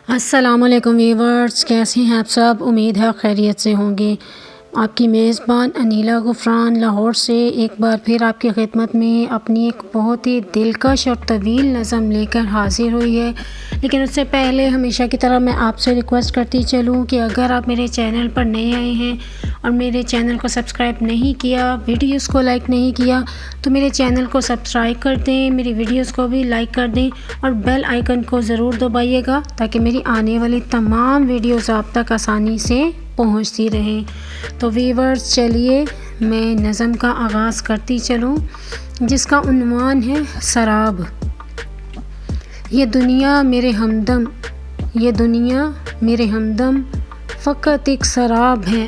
السلام علیکم ویورز، کیسے ہیں آپ سب؟ امید ہے خیریت سے ہوں گے۔ آپ کی میزبان انیلا غفران لاہور سے ایک بار پھر آپ کی خدمت میں اپنی ایک بہت ہی دلکش اور طویل نظم لے کر حاضر ہوئی ہے۔ لیکن اس سے پہلے ہمیشہ کی طرح میں آپ سے ریکویسٹ کرتی چلوں کہ اگر آپ میرے چینل پر نئے آئے ہیں اور میرے چینل کو سبسکرائب نہیں کیا، ویڈیوز کو لائک نہیں کیا، تو میرے چینل کو سبسکرائب کر دیں، میری ویڈیوز کو بھی لائک کر دیں اور بیل آئیکن کو ضرور دبائیے گا تاکہ میری آنے والی تمام ویڈیوز آپ تک آسانی سے پہنچتی رہیں۔ تو ویورز، چلیے میں نظم کا آغاز کرتی چلوں، جس کا عنوان ہے سراب۔ یہ دنیا میرے ہمدم، یہ دنیا میرے ہمدم فقط ایک سراب ہے۔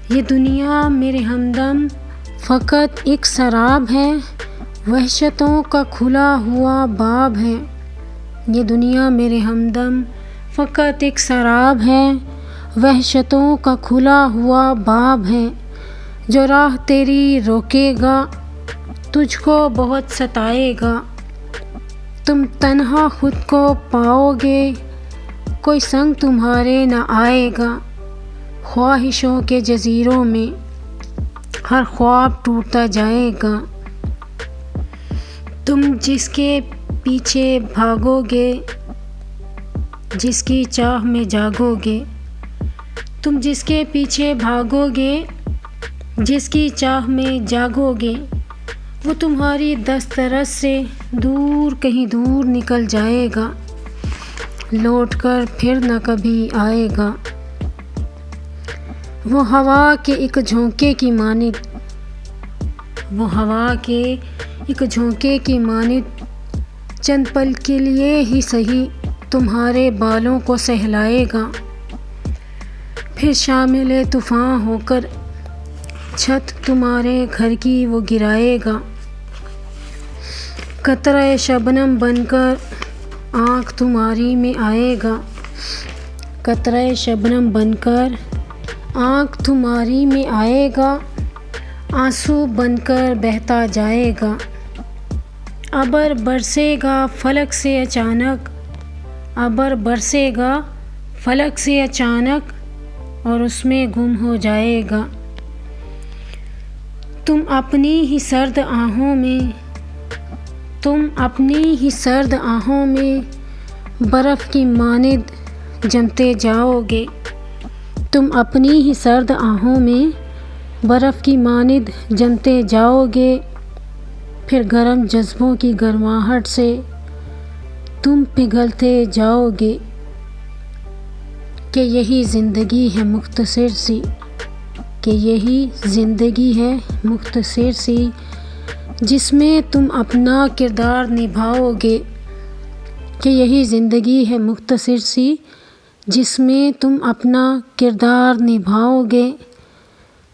یہ دنیا میرے ہمدم فقط ایک سراب ہے، وحشتوں کا کھلا ہوا باب ہے۔ یہ دنیا میرے ہمدم فقط ایک سراب ہے، وحشتوں کا کھلا ہوا باب ہے۔ جو راہ تیری روکے گا تجھ کو بہت ستائے گا، تم تنہا خود کو پاؤ گے، کوئی سنگ تمہارے نہ آئے گا۔ خواہشوں کے جزیروں میں ہر خواب ٹوٹتا جائے گا، تم جس کے پیچھے بھاگو گے، جس کی چاہ میں جاگو گے۔ تم جس کے پیچھے بھاگو گے، جس کی چاہ میں جاگو گے، وہ تمہاری دسترس سے دور کہیں دور نکل جائے گا، لوٹ کر پھر نہ کبھی آئے گا۔ وہ ہوا کے ایک جھونکے کی مانند، وہ ہوا کے ایک جھونکے کی مانند چند پل کے لیے ہی سہی تمہارے بالوں کو سہلائے گا، پھر شامل طوفاں ہو کر چھت تمہارے گھر کی وہ گرائے گا۔ قطرہ شبنم بن کر آنکھ تمہاری میں آئے گا، قطرہ شبنم بن کر آنکھ تمہاری میں آئے گا، آنسو بن کر بہتا جائے گا۔ ابر برسے گا فلک سے اچانک، ابر برسے گا فلک سے اچانک اور اس میں گم ہو جائے گا۔ تم اپنی ہی سرد آہوں میں، تم اپنی ہی سرد آہوں میں برف کی مانند جمتے جاؤ گے، تم اپنی ہی سرد آہوں میں برف کی مانند جمتے جاؤ گے، پھر گرم جذبوں کی گرماہٹ سے تم پگھلتے جاؤ گے۔ کہ یہی زندگی ہے مختصر سی، کہ یہی زندگی ہے مختصر سی، جس میں تم اپنا کردار نبھاؤ گے، کہ یہی زندگی ہے مختصر سی، جس میں تم اپنا کردار نبھاؤ گے۔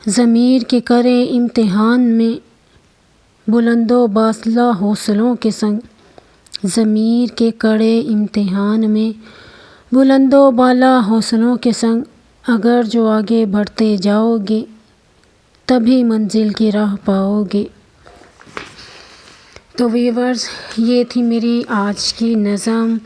ضمیر کے کرے امتحان میں بلند و بالا حوصلوں کے سنگ، ضمیر کے کڑے امتحان میں بلند و بالا حوصلوں کے سنگ اگر جو آگے بڑھتے جاؤ گے، تبھی منزل کی راہ پاؤ گے۔ تو ویورز، یہ تھی میری آج کی نظم،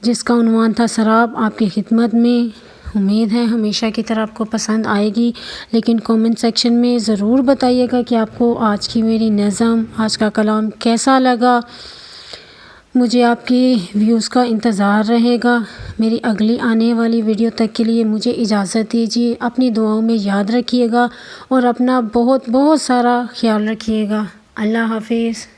جس کا عنوان تھا سراب، آپ کی خدمت میں۔ امید ہے ہمیشہ کی طرح آپ کو پسند آئے گی، لیکن کومنٹ سیکشن میں ضرور بتائیے گا کہ آپ کو آج کی میری نظم، آج کا کلام کیسا لگا۔ مجھے آپ کی ویوز کا انتظار رہے گا۔ میری اگلی آنے والی ویڈیو تک کے لیے مجھے اجازت دیجیے۔ اپنی دعاؤں میں یاد رکھیے گا اور اپنا بہت بہت سارا خیال رکھیے گا۔ اللہ حافظ۔